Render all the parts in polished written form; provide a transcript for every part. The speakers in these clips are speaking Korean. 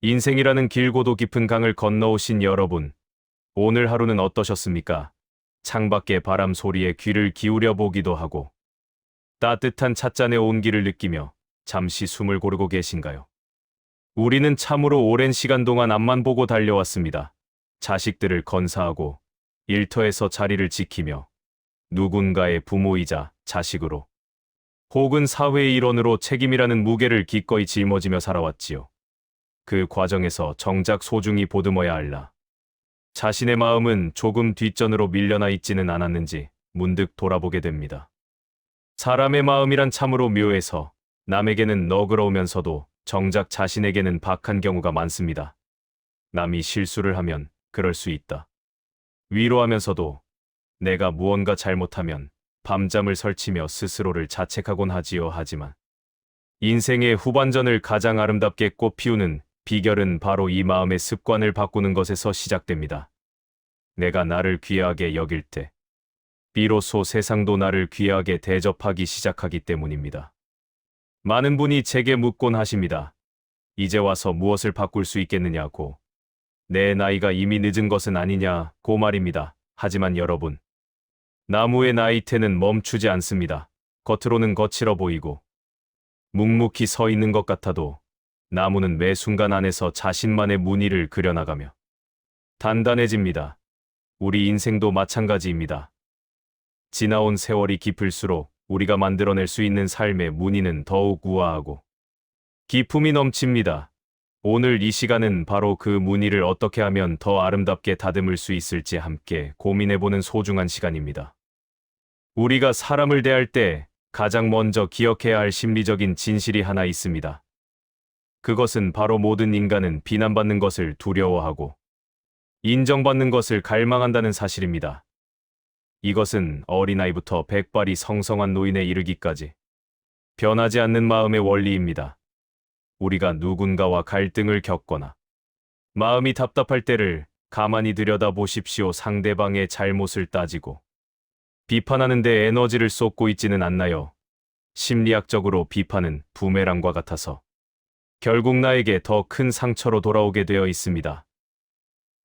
인생이라는 길고도 깊은 강을 건너오신 여러분, 오늘 하루는 어떠셨습니까? 창밖의 바람 소리에 귀를 기울여 보기도 하고, 따뜻한 찻잔의 온기를 느끼며 잠시 숨을 고르고 계신가요? 우리는 참으로 오랜 시간 동안 앞만 보고 달려왔습니다. 자식들을 건사하고, 일터에서 자리를 지키며, 누군가의 부모이자 자식으로, 혹은 사회의 일원으로 책임이라는 무게를 기꺼이 짊어지며 살아왔지요. 그 과정에서 정작 소중히 보듬어야 할라. 자신의 마음은 조금 뒷전으로 밀려나 있지는 않았는지 문득 돌아보게 됩니다. 사람의 마음이란 참으로 묘해서 남에게는 너그러우면서도 정작 자신에게는 박한 경우가 많습니다. 남이 실수를 하면 그럴 수 있다. 위로하면서도 내가 무언가 잘못하면 밤잠을 설치며 스스로를 자책하곤 하지요. 하지만 인생의 후반전을 가장 아름답게 꽃피우는 비결은 바로 이 마음의 습관을 바꾸는 것에서 시작됩니다. 내가 나를 귀하게 여길 때, 비로소 세상도 나를 귀하게 대접하기 시작하기 때문입니다. 많은 분이 제게 묻곤 하십니다. 이제 와서 무엇을 바꿀 수 있겠느냐고. 내 나이가 이미 늦은 것은 아니냐고 말입니다. 하지만 여러분, 나무의 나이테는 멈추지 않습니다. 겉으로는 거칠어 보이고, 묵묵히 서 있는 것 같아도 나무는 매 순간 안에서 자신만의 무늬를 그려나가며 단단해집니다. 우리 인생도 마찬가지입니다. 지나온 세월이 깊을수록 우리가 만들어낼 수 있는 삶의 무늬는 더욱 우아하고 기품이 넘칩니다. 오늘 이 시간은 바로 그 무늬를 어떻게 하면 더 아름답게 다듬을 수 있을지 함께 고민해보는 소중한 시간입니다. 우리가 사람을 대할 때 가장 먼저 기억해야 할 심리적인 진실이 하나 있습니다. 그것은 바로 모든 인간은 비난받는 것을 두려워하고 인정받는 것을 갈망한다는 사실입니다. 이것은 어린아이부터 백발이 성성한 노인에 이르기까지 변하지 않는 마음의 원리입니다. 우리가 누군가와 갈등을 겪거나 마음이 답답할 때를 가만히 들여다보십시오. 상대방의 잘못을 따지고 비판하는 데 에너지를 쏟고 있지는 않나요? 심리학적으로 비판은 부메랑과 같아서 결국 나에게 더 큰 상처로 돌아오게 되어 있습니다.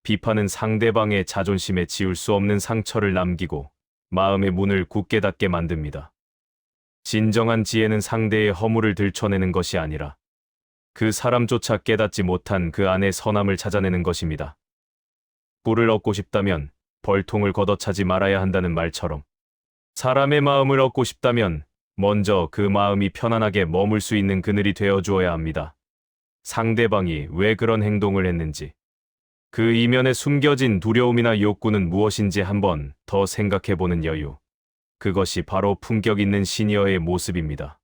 비판은 상대방의 자존심에 지울 수 없는 상처를 남기고 마음의 문을 굳게 닫게 만듭니다. 진정한 지혜는 상대의 허물을 들춰내는 것이 아니라 그 사람조차 깨닫지 못한 그 안의 선함을 찾아내는 것입니다. 꿀을 얻고 싶다면 벌통을 걷어차지 말아야 한다는 말처럼 사람의 마음을 얻고 싶다면 먼저 그 마음이 편안하게 머물 수 있는 그늘이 되어 주어야 합니다. 상대방이 왜 그런 행동을 했는지, 그 이면에 숨겨진 두려움이나 욕구는 무엇인지 한번 더 생각해보는 여유. 그것이 바로 품격 있는 시니어의 모습입니다.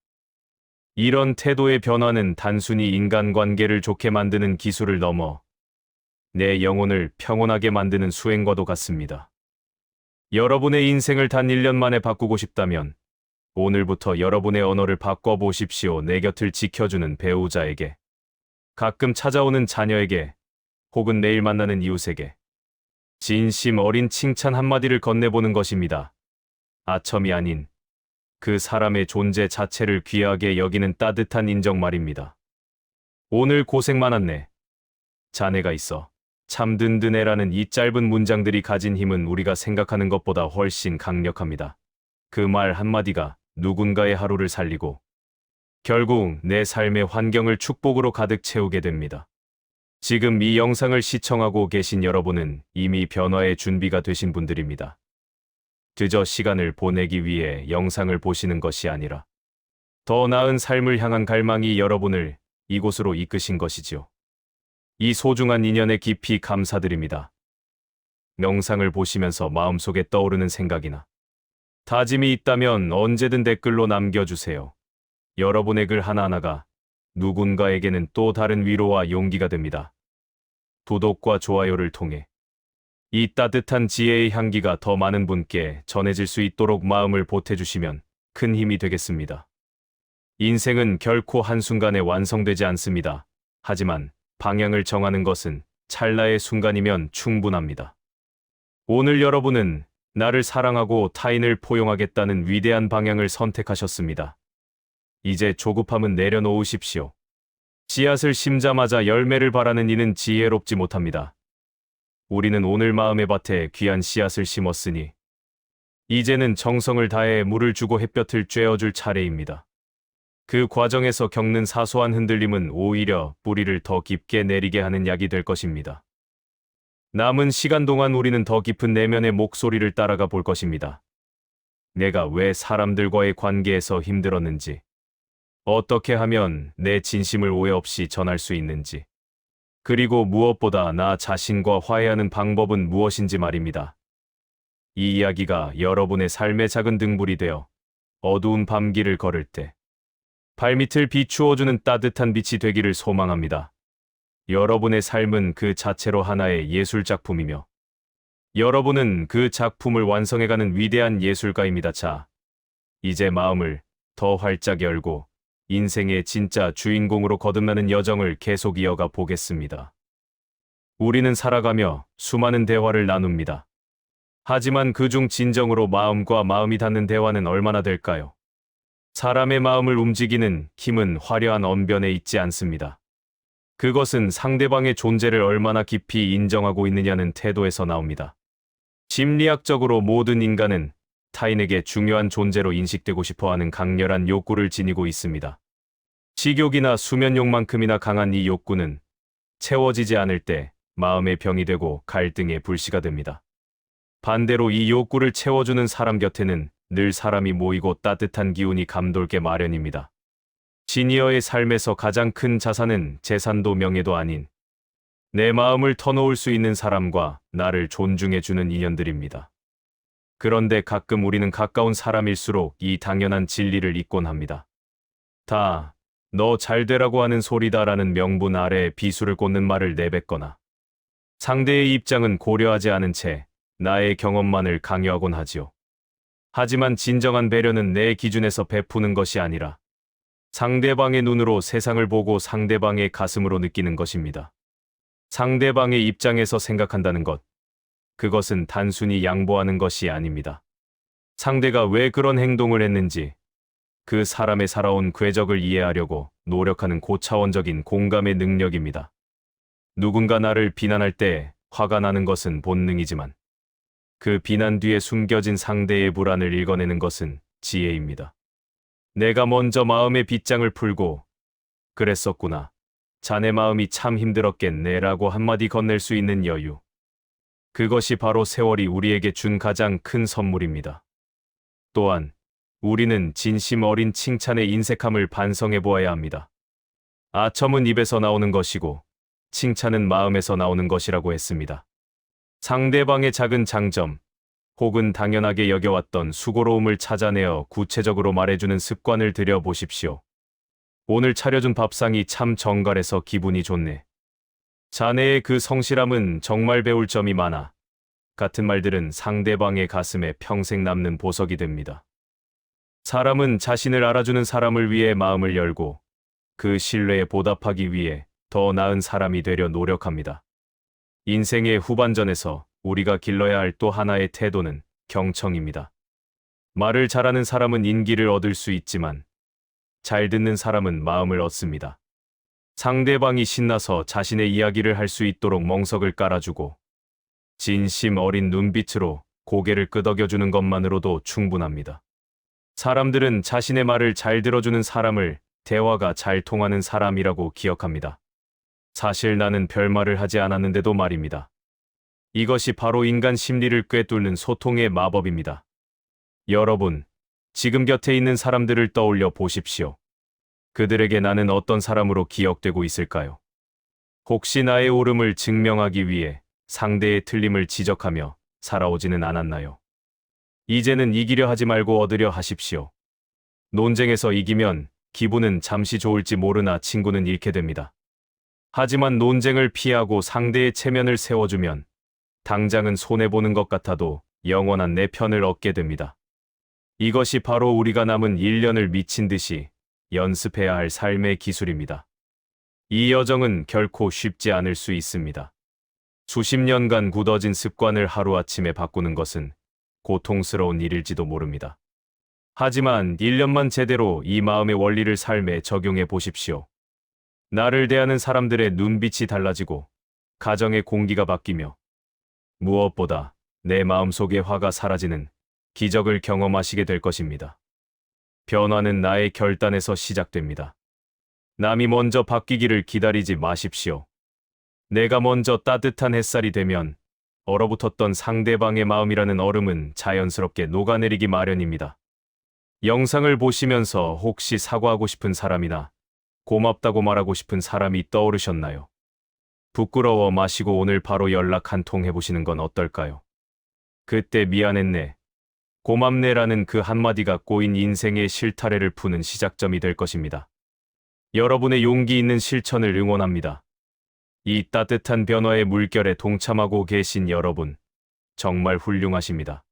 이런 태도의 변화는 단순히 인간관계를 좋게 만드는 기술을 넘어 내 영혼을 평온하게 만드는 수행과도 같습니다. 여러분의 인생을 단 1년 만에 바꾸고 싶다면 오늘부터 여러분의 언어를 바꿔보십시오. 내 곁을 지켜주는 배우자에게, 가끔 찾아오는 자녀에게, 혹은 내일 만나는 이웃에게 진심 어린 칭찬 한마디를 건네보는 것입니다. 아첨이 아닌 그 사람의 존재 자체를 귀하게 여기는 따뜻한 인정 말입니다. 오늘 고생 많았네. 자네가 있어 참 든든해라는 이 짧은 문장들이 가진 힘은 우리가 생각하는 것보다 훨씬 강력합니다. 그 말 한마디가 누군가의 하루를 살리고 결국 내 삶의 환경을 축복으로 가득 채우게 됩니다. 지금 이 영상을 시청하고 계신 여러분은 이미 변화의 준비가 되신 분들입니다. 그저 시간을 보내기 위해 영상을 보시는 것이 아니라 더 나은 삶을 향한 갈망이 여러분을 이곳으로 이끄신 것이지요. 이 소중한 인연에 깊이 감사드립니다. 영상을 보시면서 마음속에 떠오르는 생각이나 다짐이 있다면 언제든 댓글로 남겨주세요. 여러분의 글 하나하나가 누군가에게는 또 다른 위로와 용기가 됩니다. 구독과 좋아요를 통해 이 따뜻한 지혜의 향기가 더 많은 분께 전해질 수 있도록 마음을 보태주시면 큰 힘이 되겠습니다. 인생은 결코 한순간에 완성되지 않습니다. 하지만 방향을 정하는 것은 찰나의 순간이면 충분합니다. 오늘 여러분은 나를 사랑하고 타인을 포용하겠다는 위대한 방향을 선택하셨습니다. 이제 조급함은 내려놓으십시오. 씨앗을 심자마자 열매를 바라는 이는 지혜롭지 못합니다. 우리는 오늘 마음의 밭에 귀한 씨앗을 심었으니 이제는 정성을 다해 물을 주고 햇볕을 쬐어줄 차례입니다. 그 과정에서 겪는 사소한 흔들림은 오히려 뿌리를 더 깊게 내리게 하는 약이 될 것입니다. 남은 시간 동안 우리는 더 깊은 내면의 목소리를 따라가 볼 것입니다. 내가 왜 사람들과의 관계에서 힘들었는지, 어떻게 하면 내 진심을 오해 없이 전할 수 있는지, 그리고 무엇보다 나 자신과 화해하는 방법은 무엇인지 말입니다. 이 이야기가 여러분의 삶의 작은 등불이 되어 어두운 밤길을 걸을 때 발밑을 비추어주는 따뜻한 빛이 되기를 소망합니다. 여러분의 삶은 그 자체로 하나의 예술작품이며 여러분은 그 작품을 완성해가는 위대한 예술가입니다. 자, 이제 마음을 더 활짝 열고 인생의 진짜 주인공으로 거듭나는 여정을 계속 이어가 보겠습니다. 우리는 살아가며 수많은 대화를 나눕니다. 하지만 그중 진정으로 마음과 마음이 닿는 대화는 얼마나 될까요? 사람의 마음을 움직이는 힘은 화려한 언변에 있지 않습니다. 그것은 상대방의 존재를 얼마나 깊이 인정하고 있느냐는 태도에서 나옵니다. 심리학적으로 모든 인간은 타인에게 중요한 존재로 인식되고 싶어하는 강렬한 욕구를 지니고 있습니다. 식욕이나 수면욕만큼이나 강한 이 욕구는 채워지지 않을 때 마음의 병이 되고 갈등의 불씨가 됩니다. 반대로 이 욕구를 채워주는 사람 곁에는 늘 사람이 모이고 따뜻한 기운이 감돌게 마련입니다. 시니어의 삶에서 가장 큰 자산은 재산도 명예도 아닌 내 마음을 터놓을 수 있는 사람과 나를 존중해주는 인연들입니다. 그런데 가끔 우리는 가까운 사람일수록 이 당연한 진리를 잊곤 합니다. 다 너 잘되라고 하는 소리다라는 명분 아래에 비수를 꽂는 말을 내뱉거나 상대의 입장은 고려하지 않은 채 나의 경험만을 강요하곤 하지요. 하지만 진정한 배려는 내 기준에서 베푸는 것이 아니라 상대방의 눈으로 세상을 보고 상대방의 가슴으로 느끼는 것입니다. 상대방의 입장에서 생각한다는 것, 그것은 단순히 양보하는 것이 아닙니다. 상대가 왜 그런 행동을 했는지, 그 사람의 살아온 궤적을 이해하려고 노력하는 고차원적인 공감의 능력입니다. 누군가 나를 비난할 때 화가 나는 것은 본능이지만 그 비난 뒤에 숨겨진 상대의 불안을 읽어내는 것은 지혜입니다. 내가 먼저 마음의 빗장을 풀고 그랬었구나. 자네 마음이 참 힘들었겠네 라고 한마디 건넬 수 있는 여유. 그것이 바로 세월이 우리에게 준 가장 큰 선물입니다. 또한 우리는 진심 어린 칭찬의 인색함을 반성해 보아야 합니다. 아첨은 입에서 나오는 것이고 칭찬은 마음에서 나오는 것이라고 했습니다. 상대방의 작은 장점 혹은 당연하게 여겨왔던 수고로움을 찾아내어 구체적으로 말해주는 습관을 들여보십시오. 오늘 차려준 밥상이 참 정갈해서 기분이 좋네. 자네의 그 성실함은 정말 배울 점이 많아. 같은 말들은 상대방의 가슴에 평생 남는 보석이 됩니다. 사람은 자신을 알아주는 사람을 위해 마음을 열고 그 신뢰에 보답하기 위해 더 나은 사람이 되려 노력합니다. 인생의 후반전에서 우리가 길러야 할 또 하나의 태도는 경청입니다. 말을 잘하는 사람은 인기를 얻을 수 있지만 잘 듣는 사람은 마음을 얻습니다. 상대방이 신나서 자신의 이야기를 할 수 있도록 멍석을 깔아주고 진심 어린 눈빛으로 고개를 끄덕여주는 것만으로도 충분합니다. 사람들은 자신의 말을 잘 들어주는 사람을 대화가 잘 통하는 사람이라고 기억합니다. 사실 나는 별말을 하지 않았는데도 말입니다. 이것이 바로 인간 심리를 꿰뚫는 소통의 마법입니다. 여러분, 지금 곁에 있는 사람들을 떠올려 보십시오. 그들에게 나는 어떤 사람으로 기억되고 있을까요? 혹시 나의 옳음을 증명하기 위해 상대의 틀림을 지적하며 살아오지는 않았나요? 이제는 이기려 하지 말고 얻으려 하십시오. 논쟁에서 이기면 기분은 잠시 좋을지 모르나 친구는 잃게 됩니다. 하지만 논쟁을 피하고 상대의 체면을 세워주면 당장은 손해보는 것 같아도 영원한 내 편을 얻게 됩니다. 이것이 바로 우리가 남은 1년을 미친 듯이 연습해야 할 삶의 기술입니다. 이 여정은 결코 쉽지 않을 수 있습니다. 수십 년간 굳어진 습관을 하루아침에 바꾸는 것은 고통스러운 일일지도 모릅니다. 하지만 1년만 제대로 이 마음의 원리를 삶에 적용해 보십시오. 나를 대하는 사람들의 눈빛이 달라지고 가정의 공기가 바뀌며 무엇보다 내 마음속의 화가 사라지는 기적을 경험하시게 될 것입니다. 변화는 나의 결단에서 시작됩니다. 남이 먼저 바뀌기를 기다리지 마십시오. 내가 먼저 따뜻한 햇살이 되면 얼어붙었던 상대방의 마음이라는 얼음은 자연스럽게 녹아내리기 마련입니다. 영상을 보시면서 혹시 사과하고 싶은 사람이나 고맙다고 말하고 싶은 사람이 떠오르셨나요? 부끄러워 마시고 오늘 바로 연락 한 통 해보시는 건 어떨까요? 그때 미안했네, 고맙네라는 그 한마디가 꼬인 인생의 실타래를 푸는 시작점이 될 것입니다. 여러분의 용기 있는 실천을 응원합니다. 이 따뜻한 변화의 물결에 동참하고 계신 여러분, 정말 훌륭하십니다.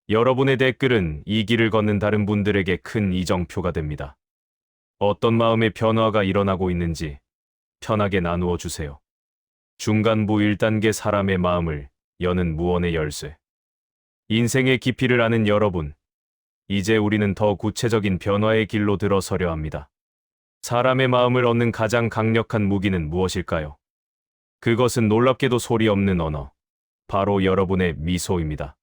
여러분의 댓글은 이 길을 걷는 다른 분들에게 큰 이정표가 됩니다. 어떤 마음의 변화가 일어나고 있는지 편하게 나누어 주세요. 중간부 1단계 사람의 마음을 여는 무언의 열쇠. 인생의 깊이를 아는 여러분, 이제 우리는 더 구체적인 변화의 길로 들어서려 합니다. 사람의 마음을 얻는 가장 강력한 무기는 무엇일까요? 그것은 놀랍게도 소리 없는 언어, 바로 여러분의 미소입니다.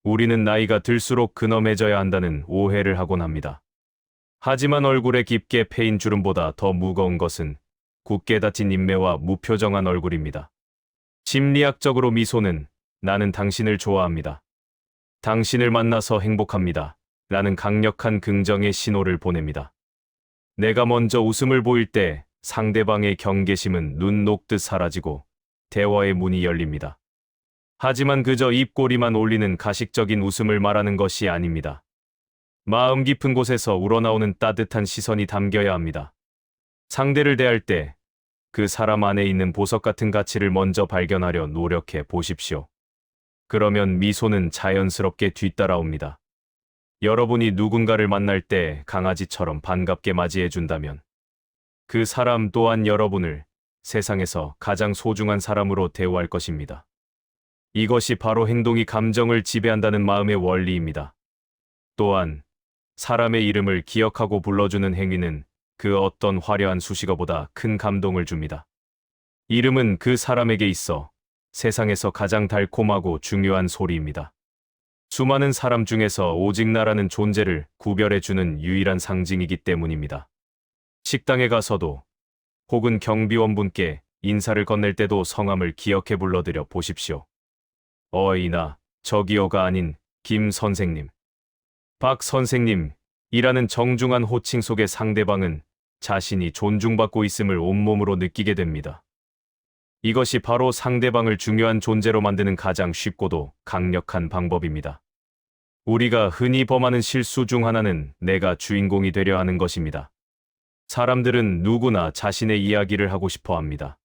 우리는 나이가 들수록 근엄해져야 한다는 오해를 하곤 합니다. 하지만 얼굴에 깊게 패인 주름보다 더 무거운 것은 굳게 닫힌 인매와 무표정한 얼굴입니다. 심리학적으로 미소는 나는 당신을 좋아합니다, 당신을 만나서 행복합니다 라는 강력한 긍정의 신호를 보냅니다. 내가 먼저 웃음을 보일 때 상대방의 경계심은 눈 녹듯 사라지고 대화의 문이 열립니다. 하지만 그저 입꼬리만 올리는 가식적인 웃음을 말하는 것이 아닙니다. 마음 깊은 곳에서 우러나오는 따뜻한 시선이 담겨야 합니다. 상대를 대할 때 그 사람 안에 있는 보석 같은 가치를 먼저 발견하려 노력해 보십시오. 그러면 미소는 자연스럽게 뒤따라옵니다. 여러분이 누군가를 만날 때 강아지처럼 반갑게 맞이해 준다면 그 사람 또한 여러분을 세상에서 가장 소중한 사람으로 대우할 것입니다. 이것이 바로 행동이 감정을 지배한다는 마음의 원리입니다. 또한 사람의 이름을 기억하고 불러주는 행위는 그 어떤 화려한 수식어보다 큰 감동을 줍니다. 이름은 그 사람에게 있어 세상에서 가장 달콤하고 중요한 소리입니다. 수많은 사람 중에서 오직 나라는 존재를 구별해주는 유일한 상징이기 때문입니다. 식당에 가서도 혹은 경비원분께 인사를 건넬 때도 성함을 기억해 불러드려 보십시오. 어이나 저기요가 아닌 김 선생님, 박 선생님이라는 정중한 호칭 속에 상대방은 자신이 존중받고 있음을 온몸으로 느끼게 됩니다. 이것이 바로 상대방을 중요한 존재로 만드는 가장 쉽고도 강력한 방법입니다. 우리가 흔히 범하는 실수 중 하나는 내가 주인공이 되려 하는 것입니다. 사람들은 누구나 자신의 이야기를 하고 싶어 합니다.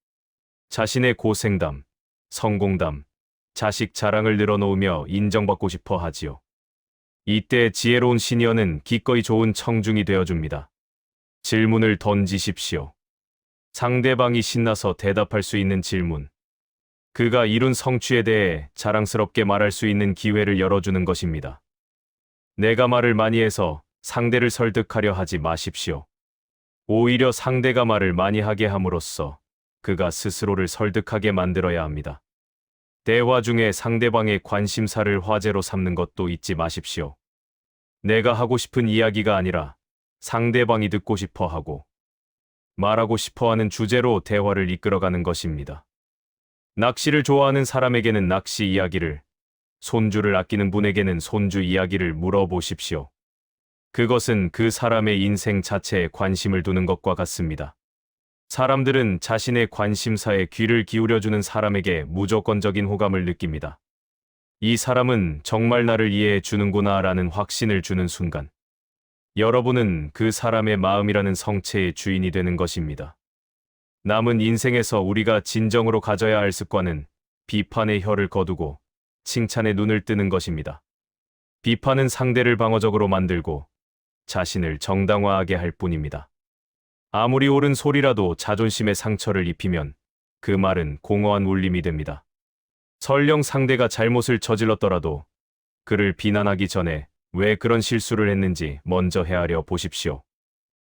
자신의 고생담, 성공담, 자식 자랑을 늘어놓으며 인정받고 싶어 하지요. 이때 지혜로운 시니어는 기꺼이 좋은 청중이 되어줍니다. 질문을 던지십시오. 상대방이 신나서 대답할 수 있는 질문. 그가 이룬 성취에 대해 자랑스럽게 말할 수 있는 기회를 열어주는 것입니다. 내가 말을 많이 해서 상대를 설득하려 하지 마십시오. 오히려 상대가 말을 많이 하게 함으로써 그가 스스로를 설득하게 만들어야 합니다. 대화 중에 상대방의 관심사를 화제로 삼는 것도 잊지 마십시오. 내가 하고 싶은 이야기가 아니라 상대방이 듣고 싶어 하고 말하고 싶어 하는 주제로 대화를 이끌어가는 것입니다. 낚시를 좋아하는 사람에게는 낚시 이야기를, 손주를 아끼는 분에게는 손주 이야기를 물어보십시오. 그것은 그 사람의 인생 자체에 관심을 두는 것과 같습니다. 사람들은 자신의 관심사에 귀를 기울여주는 사람에게 무조건적인 호감을 느낍니다. 이 사람은 정말 나를 이해해 주는구나 라는 확신을 주는 순간, 여러분은 그 사람의 마음이라는 성체의 주인이 되는 것입니다. 남은 인생에서 우리가 진정으로 가져야 할 습관은 비판의 혀를 거두고 칭찬의 눈을 뜨는 것입니다. 비판은 상대를 방어적으로 만들고 자신을 정당화하게 할 뿐입니다. 아무리 옳은 소리라도 자존심에 상처를 입히면 그 말은 공허한 울림이 됩니다. 설령 상대가 잘못을 저질렀더라도 그를 비난하기 전에 왜 그런 실수를 했는지 먼저 헤아려 보십시오.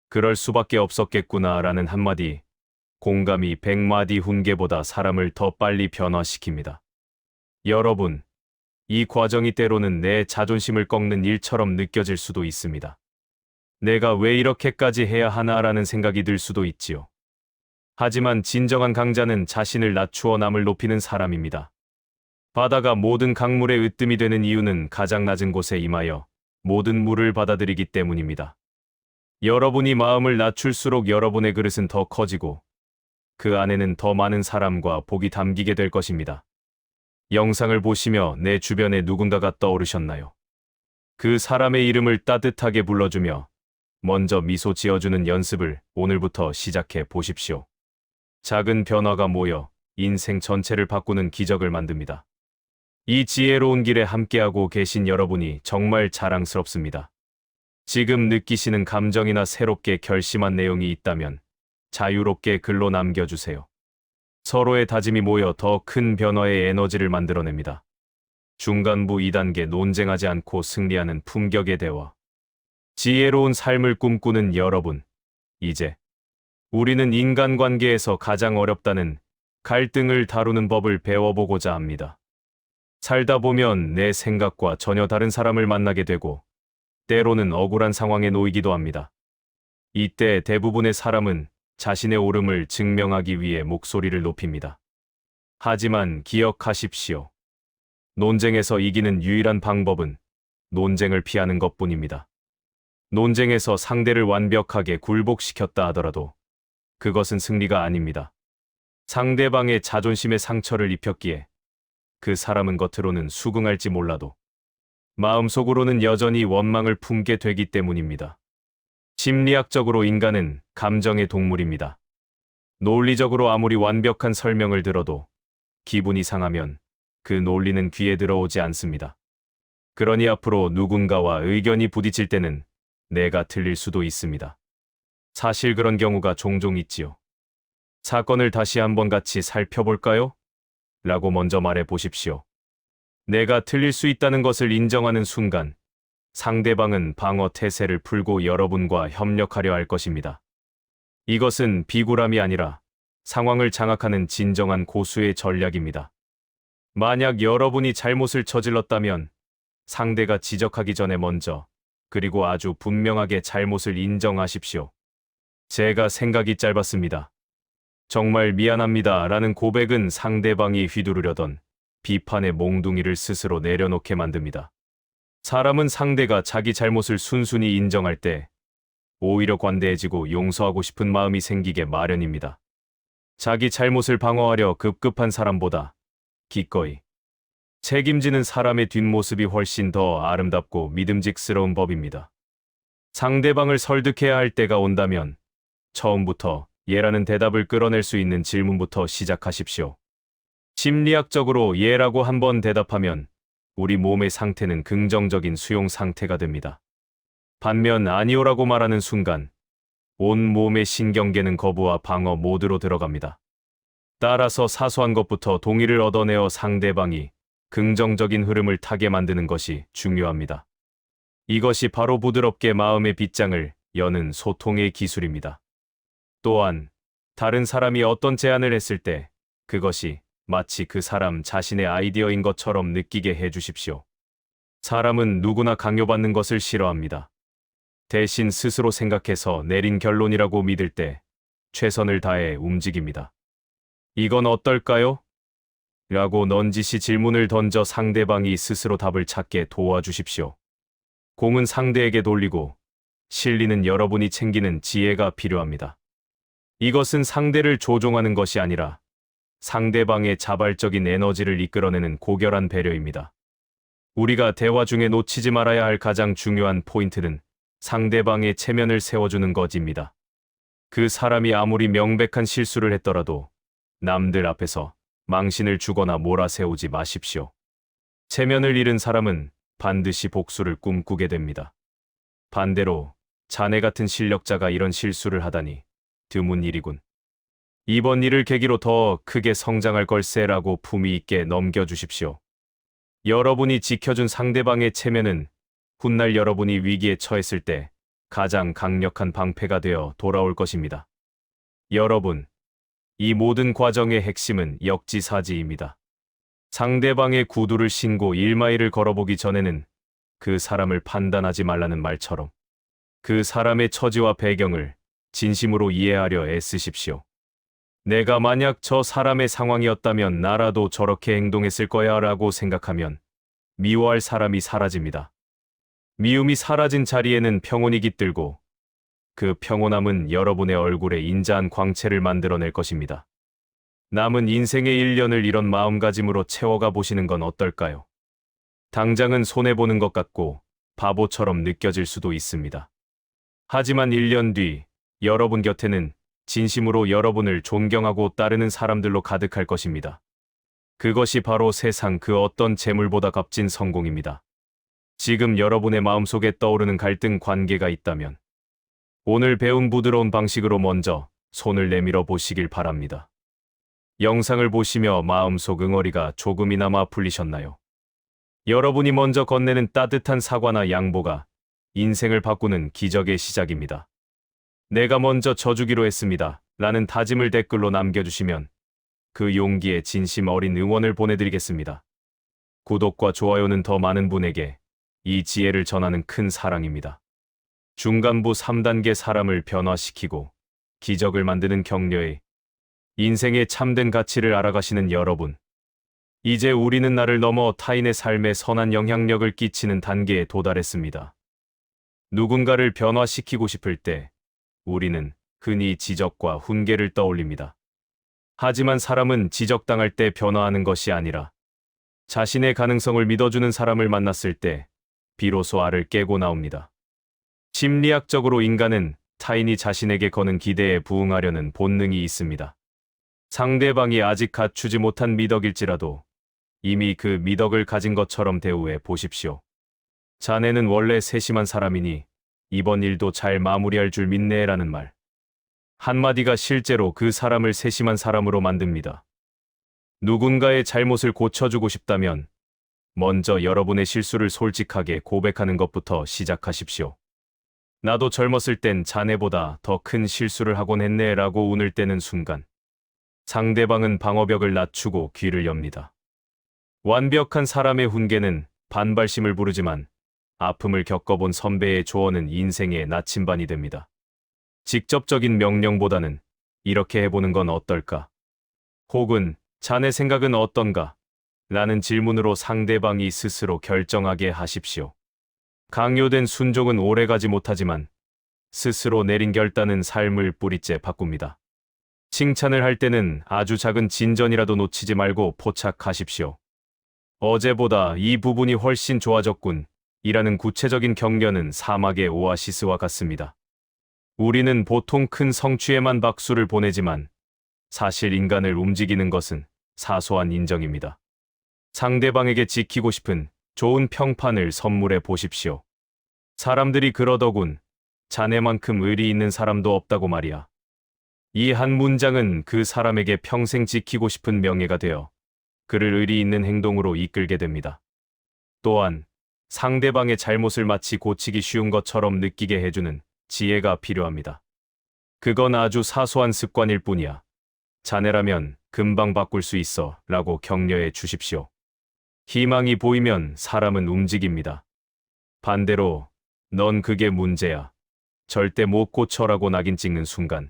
그럴 수밖에 없었겠구나 라는 한마디 공감이 100마디 훈계보다 사람을 더 빨리 변화시킵니다. 여러분, 이 과정이 때로는 내 자존심을 꺾는 일처럼 느껴질 수도 있습니다. 내가 왜 이렇게까지 해야 하나라는 생각이 들 수도 있지요. 하지만 진정한 강자는 자신을 낮추어 남을 높이는 사람입니다. 바다가 모든 강물의 으뜸이 되는 이유는 가장 낮은 곳에 임하여 모든 물을 받아들이기 때문입니다. 여러분이 마음을 낮출수록 여러분의 그릇은 더 커지고 그 안에는 더 많은 사람과 복이 담기게 될 것입니다. 영상을 보시며 내 주변에 누군가가 떠오르셨나요? 그 사람의 이름을 따뜻하게 불러주며 먼저 미소 지어주는 연습을 오늘부터 시작해 보십시오. 작은 변화가 모여 인생 전체를 바꾸는 기적을 만듭니다. 이 지혜로운 길에 함께하고 계신 여러분이 정말 자랑스럽습니다. 지금 느끼시는 감정이나 새롭게 결심한 내용이 있다면 자유롭게 글로 남겨주세요. 서로의 다짐이 모여 더 큰 변화의 에너지를 만들어냅니다. 중간부 2단계 논쟁하지 않고 승리하는 품격의 대화. 지혜로운 삶을 꿈꾸는 여러분, 이제 우리는 인간관계에서 가장 어렵다는 갈등을 다루는 법을 배워보고자 합니다. 살다 보면 내 생각과 전혀 다른 사람을 만나게 되고 때로는 억울한 상황에 놓이기도 합니다. 이때 대부분의 사람은 자신의 옳음을 증명하기 위해 목소리를 높입니다. 하지만 기억하십시오. 논쟁에서 이기는 유일한 방법은 논쟁을 피하는 것뿐입니다. 논쟁에서 상대를 완벽하게 굴복시켰다 하더라도 그것은 승리가 아닙니다. 상대방의 자존심에 상처를 입혔기에 그 사람은 겉으로는 수긍할지 몰라도 마음속으로는 여전히 원망을 품게 되기 때문입니다. 심리학적으로 인간은 감정의 동물입니다. 논리적으로 아무리 완벽한 설명을 들어도 기분이 상하면 그 논리는 귀에 들어오지 않습니다. 그러니 앞으로 누군가와 의견이 부딪힐 때는 내가 틀릴 수도 있습니다. 사실 그런 경우가 종종 있지요. 사건을 다시 한번 같이 살펴볼까요? 라고 먼저 말해 보십시오. 내가 틀릴 수 있다는 것을 인정하는 순간 상대방은 방어 태세를 풀고 여러분과 협력하려 할 것입니다. 이것은 비굴함이 아니라 상황을 장악하는 진정한 고수의 전략입니다. 만약 여러분이 잘못을 저질렀다면 상대가 지적하기 전에 먼저 그리고 아주 분명하게 잘못을 인정하십시오. 제가 생각이 짧았습니다. 정말 미안합니다. 라는 고백은 상대방이 휘두르려던 비판의 몽둥이를 스스로 내려놓게 만듭니다. 사람은 상대가 자기 잘못을 순순히 인정할 때 오히려 관대해지고 용서하고 싶은 마음이 생기게 마련입니다. 자기 잘못을 방어하려 급급한 사람보다 기꺼이 책임지는 사람의 뒷모습이 훨씬 더 아름답고 믿음직스러운 법입니다. 상대방을 설득해야 할 때가 온다면 처음부터 예라는 대답을 끌어낼 수 있는 질문부터 시작하십시오. 심리학적으로 예라고 한번 대답하면 우리 몸의 상태는 긍정적인 수용 상태가 됩니다. 반면 아니오라고 말하는 순간 온 몸의 신경계는 거부와 방어 모드로 들어갑니다. 따라서 사소한 것부터 동의를 얻어내어 상대방이 긍정적인 흐름을 타게 만드는 것이 중요합니다. 이것이 바로 부드럽게 마음의 빗장을 여는 소통의 기술입니다. 또한 다른 사람이 어떤 제안을 했을 때 그것이 마치 그 사람 자신의 아이디어인 것처럼 느끼게 해주십시오. 사람은 누구나 강요받는 것을 싫어합니다. 대신 스스로 생각해서 내린 결론이라고 믿을 때 최선을 다해 움직입니다. 이건 어떨까요? 라고 넌지시 질문을 던져 상대방이 스스로 답을 찾게 도와주십시오. 공은 상대에게 돌리고 실리는 여러분이 챙기는 지혜가 필요합니다. 이것은 상대를 조종하는 것이 아니라 상대방의 자발적인 에너지를 이끌어내는 고결한 배려입니다. 우리가 대화 중에 놓치지 말아야 할 가장 중요한 포인트는 상대방의 체면을 세워주는 것입니다. 그 사람이 아무리 명백한 실수를 했더라도 남들 앞에서 망신을 주거나 몰아세우지 마십시오. 체면을 잃은 사람은 반드시 복수를 꿈꾸게 됩니다. 반대로 자네 같은 실력자가 이런 실수를 하다니 드문 일이군. 이번 일을 계기로 더 크게 성장할 걸세라고 품위 있게 넘겨주십시오. 여러분이 지켜준 상대방의 체면은 훗날 여러분이 위기에 처했을 때 가장 강력한 방패가 되어 돌아올 것입니다. 여러분, 이 모든 과정의 핵심은 역지사지입니다. 상대방의 구두를 신고 1마일을 걸어보기 전에는 그 사람을 판단하지 말라는 말처럼 그 사람의 처지와 배경을 진심으로 이해하려 애쓰십시오. 내가 만약 저 사람의 상황이었다면 나라도 저렇게 행동했을 거야 라고 생각하면 미워할 사람이 사라집니다. 미움이 사라진 자리에는 평온이 깃들고 그 평온함은 여러분의 얼굴에 인자한 광채를 만들어낼 것입니다. 남은 인생의 1년을 이런 마음가짐으로 채워가 보시는 건 어떨까요? 당장은 손해보는 것 같고 바보처럼 느껴질 수도 있습니다. 하지만 1년 뒤 여러분 곁에는 진심으로 여러분을 존경하고 따르는 사람들로 가득할 것입니다. 그것이 바로 세상 그 어떤 재물보다 값진 성공입니다. 지금 여러분의 마음속에 떠오르는 갈등 관계가 있다면 오늘 배운 부드러운 방식으로 먼저 손을 내밀어 보시길 바랍니다. 영상을 보시며 마음속 응어리가 조금이나마 풀리셨나요? 여러분이 먼저 건네는 따뜻한 사과나 양보가 인생을 바꾸는 기적의 시작입니다. 내가 먼저 져주기로 했습니다. 라는 다짐을 댓글로 남겨주시면 그 용기에 진심 어린 응원을 보내드리겠습니다. 구독과 좋아요는 더 많은 분에게 이 지혜를 전하는 큰 사랑입니다. 중간부 3단계 사람을 변화시키고 기적을 만드는 격려의 인생의 참된 가치를 알아가시는 여러분. 이제 우리는 나를 넘어 타인의 삶에 선한 영향력을 끼치는 단계에 도달했습니다. 누군가를 변화시키고 싶을 때 우리는 흔히 지적과 훈계를 떠올립니다. 하지만 사람은 지적당할 때 변화하는 것이 아니라 자신의 가능성을 믿어주는 사람을 만났을 때 비로소 알을 깨고 나옵니다. 심리학적으로 인간은 타인이 자신에게 거는 기대에 부응하려는 본능이 있습니다. 상대방이 아직 갖추지 못한 미덕일지라도 이미 그 미덕을 가진 것처럼 대우해 보십시오. 자네는 원래 세심한 사람이니 이번 일도 잘 마무리할 줄 믿네라는 말. 한마디가 실제로 그 사람을 세심한 사람으로 만듭니다. 누군가의 잘못을 고쳐주고 싶다면 먼저 여러분의 실수를 솔직하게 고백하는 것부터 시작하십시오. 나도 젊었을 땐 자네보다 더 큰 실수를 하곤 했네 라고 운을 떼는 순간 상대방은 방어벽을 낮추고 귀를 엽니다. 완벽한 사람의 훈계는 반발심을 부르지만 아픔을 겪어본 선배의 조언은 인생의 나침반이 됩니다. 직접적인 명령보다는 이렇게 해보는 건 어떨까? 혹은 자네 생각은 어떤가? 라는 질문으로 상대방이 스스로 결정하게 하십시오. 강요된 순종은 오래가지 못하지만 스스로 내린 결단은 삶을 뿌리째 바꿉니다. 칭찬을 할 때는 아주 작은 진전이라도 놓치지 말고 포착하십시오. 어제보다 이 부분이 훨씬 좋아졌군. 이라는 구체적인 격려는 사막의 오아시스와 같습니다. 우리는 보통 큰 성취에만 박수를 보내지만 사실 인간을 움직이는 것은 사소한 인정입니다. 상대방에게 지키고 싶은 좋은 평판을 선물해 보십시오. 사람들이 그러더군. 자네만큼 의리 있는 사람도 없다고 말이야. 이 한 문장은 그 사람에게 평생 지키고 싶은 명예가 되어 그를 의리 있는 행동으로 이끌게 됩니다. 또한 상대방의 잘못을 마치 고치기 쉬운 것처럼 느끼게 해주는 지혜가 필요합니다. 그건 아주 사소한 습관일 뿐이야. 자네라면 금방 바꿀 수 있어 라고 격려해 주십시오. 희망이 보이면 사람은 움직입니다. 반대로 넌 그게 문제야. 절대 못 고쳐라고 낙인 찍는 순간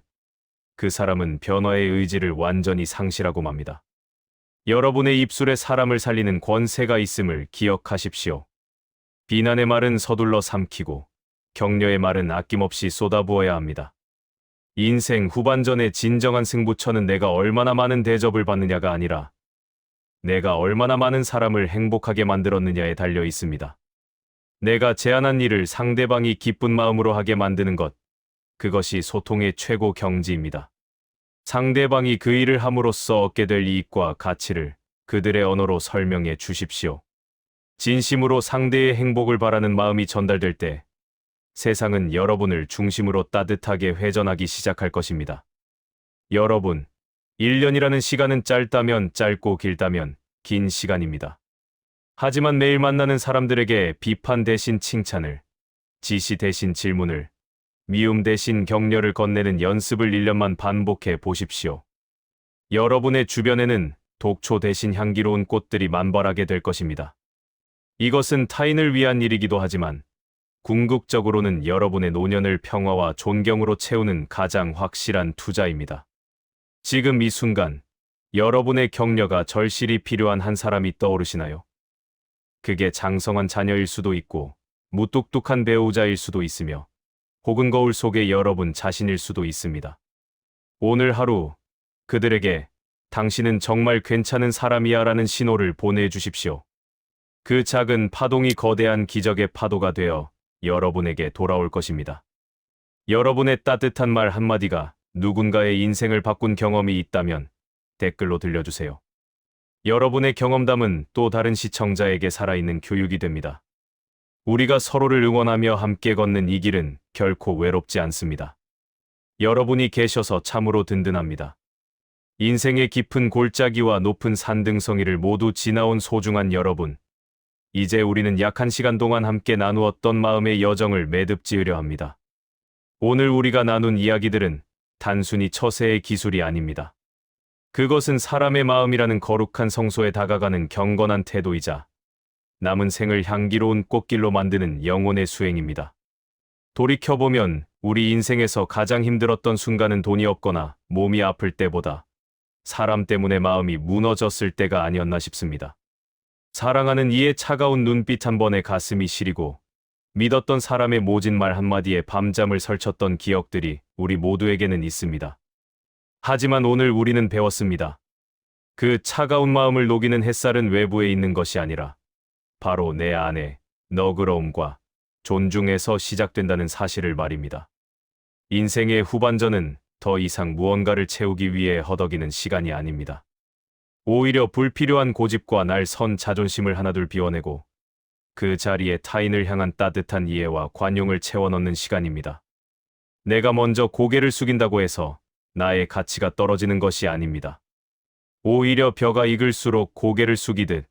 그 사람은 변화의 의지를 완전히 상실하고 맙니다. 여러분의 입술에 사람을 살리는 권세가 있음을 기억하십시오. 비난의 말은 서둘러 삼키고 격려의 말은 아낌없이 쏟아부어야 합니다. 인생 후반전의 진정한 승부처는 내가 얼마나 많은 대접을 받느냐가 아니라 내가 얼마나 많은 사람을 행복하게 만들었느냐에 달려 있습니다. 내가 제안한 일을 상대방이 기쁜 마음으로 하게 만드는 것, 그것이 소통의 최고 경지입니다. 상대방이 그 일을 함으로써 얻게 될 이익과 가치를 그들의 언어로 설명해 주십시오. 진심으로 상대의 행복을 바라는 마음이 전달될 때 세상은 여러분을 중심으로 따뜻하게 회전하기 시작할 것입니다. 여러분, 1년이라는 시간은 짧다면 짧고 길다면 긴 시간입니다. 하지만 매일 만나는 사람들에게 비판 대신 칭찬을, 지시 대신 질문을, 미움 대신 격려를 건네는 연습을 1년만 반복해 보십시오. 여러분의 주변에는 독초 대신 향기로운 꽃들이 만발하게 될 것입니다. 이것은 타인을 위한 일이기도 하지만 궁극적으로는 여러분의 노년을 평화와 존경으로 채우는 가장 확실한 투자입니다. 지금 이 순간 여러분의 격려가 절실히 필요한 한 사람이 떠오르시나요? 그게 장성한 자녀일 수도 있고 무뚝뚝한 배우자일 수도 있으며 혹은 거울 속의 여러분 자신일 수도 있습니다. 오늘 하루 그들에게 당신은 정말 괜찮은 사람이야 라는 신호를 보내주십시오. 그 작은 파동이 거대한 기적의 파도가 되어 여러분에게 돌아올 것입니다. 여러분의 따뜻한 말 한마디가 누군가의 인생을 바꾼 경험이 있다면 댓글로 들려주세요. 여러분의 경험담은 또 다른 시청자에게 살아있는 교육이 됩니다. 우리가 서로를 응원하며 함께 걷는 이 길은 결코 외롭지 않습니다. 여러분이 계셔서 참으로 든든합니다. 인생의 깊은 골짜기와 높은 산등성이를 모두 지나온 소중한 여러분. 이제 우리는 약 1시간 동안 함께 나누었던 마음의 여정을 매듭 지으려 합니다. 오늘 우리가 나눈 이야기들은 단순히 처세의 기술이 아닙니다. 그것은 사람의 마음이라는 거룩한 성소에 다가가는 경건한 태도이자 남은 생을 향기로운 꽃길로 만드는 영혼의 수행입니다. 돌이켜보면 우리 인생에서 가장 힘들었던 순간은 돈이 없거나 몸이 아플 때보다 사람 때문에 마음이 무너졌을 때가 아니었나 싶습니다. 사랑하는 이의 차가운 눈빛 한 번에 가슴이 시리고 믿었던 사람의 모진 말 한마디에 밤잠을 설쳤던 기억들이 우리 모두에게는 있습니다. 하지만 오늘 우리는 배웠습니다. 그 차가운 마음을 녹이는 햇살은 외부에 있는 것이 아니라 바로 내 안에 너그러움과 존중에서 시작된다는 사실을 말입니다. 인생의 후반전은 더 이상 무언가를 채우기 위해 허덕이는 시간이 아닙니다. 오히려 불필요한 고집과 날 선 자존심을 하나둘 비워내고 그 자리에 타인을 향한 따뜻한 이해와 관용을 채워넣는 시간입니다. 내가 먼저 고개를 숙인다고 해서 나의 가치가 떨어지는 것이 아닙니다. 오히려 벼가 익을수록 고개를 숙이듯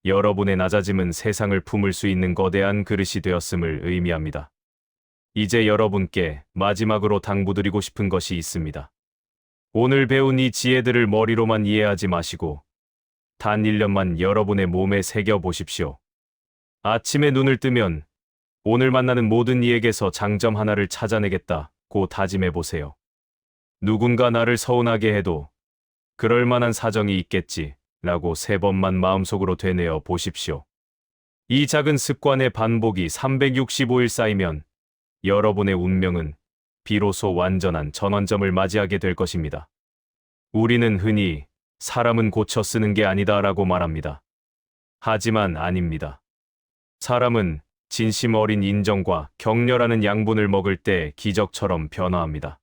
여러분의 낮아짐은 세상을 품을 수 있는 거대한 그릇이 되었음을 의미합니다. 이제 여러분께 마지막으로 당부드리고 싶은 것이 있습니다. 오늘 배운 이 지혜들을 머리로만 이해하지 마시고 단 1년만 여러분의 몸에 새겨보십시오. 아침에 눈을 뜨면 오늘 만나는 모든 이에게서 장점 하나를 찾아내겠다고 다짐해보세요. 누군가 나를 서운하게 해도 그럴 만한 사정이 있겠지 라고 3번만 마음속으로 되뇌어 보십시오. 이 작은 습관의 반복이 365일 쌓이면 여러분의 운명은 비로소 완전한 전환점을 맞이하게 될 것입니다. 우리는 흔히 사람은 고쳐 쓰는 게 아니다 라고 말합니다. 하지만 아닙니다. 사람은 진심 어린 인정과 격려라는 양분을 먹을 때 기적처럼 변화합니다.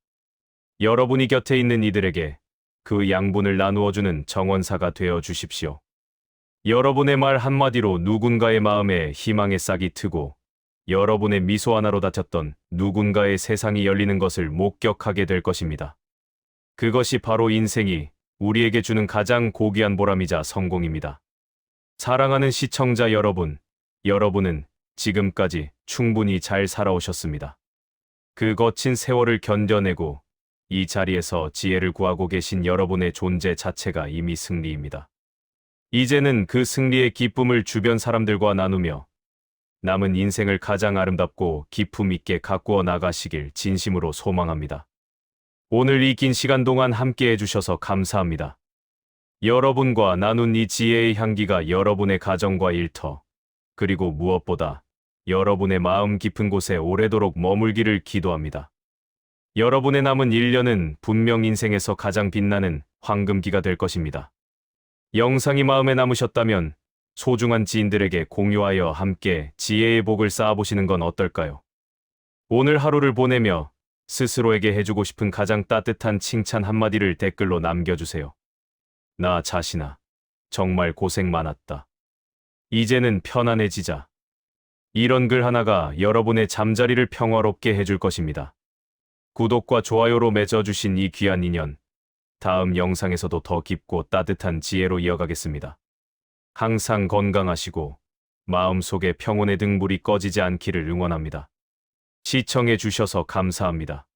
여러분이 곁에 있는 이들에게 그 양분을 나누어주는 정원사가 되어 주십시오. 여러분의 말 한마디로 누군가의 마음에 희망의 싹이 트고 여러분의 미소 하나로 닫혔던 누군가의 세상이 열리는 것을 목격하게 될 것입니다. 그것이 바로 인생이 우리에게 주는 가장 고귀한 보람이자 성공입니다. 사랑하는 시청자 여러분, 여러분은 지금까지 충분히 잘 살아오셨습니다. 그 거친 세월을 견뎌내고 이 자리에서 지혜를 구하고 계신 여러분의 존재 자체가 이미 승리입니다. 이제는 그 승리의 기쁨을 주변 사람들과 나누며 남은 인생을 가장 아름답고 기품 있게 가꾸어 나가시길 진심으로 소망합니다. 오늘 이 긴 시간 동안 함께 해주셔서 감사합니다. 여러분과 나눈 이 지혜의 향기가 여러분의 가정과 일터, 그리고 무엇보다 여러분의 마음 깊은 곳에 오래도록 머물기를 기도합니다. 여러분의 남은 1년은 분명 인생에서 가장 빛나는 황금기가 될 것입니다. 영상이 마음에 남으셨다면 소중한 지인들에게 공유하여 함께 지혜의 복을 쌓아보시는 건 어떨까요? 오늘 하루를 보내며 스스로에게 해주고 싶은 가장 따뜻한 칭찬 한마디를 댓글로 남겨주세요. 나 자신아, 정말 고생 많았다. 이제는 편안해지자. 이런 글 하나가 여러분의 잠자리를 평화롭게 해줄 것입니다. 구독과 좋아요로 맺어주신 이 귀한 인연, 다음 영상에서도 더 깊고 따뜻한 지혜로 이어가겠습니다. 항상 건강하시고 마음속에 평온의 등불이 꺼지지 않기를 응원합니다. 시청해 주셔서 감사합니다.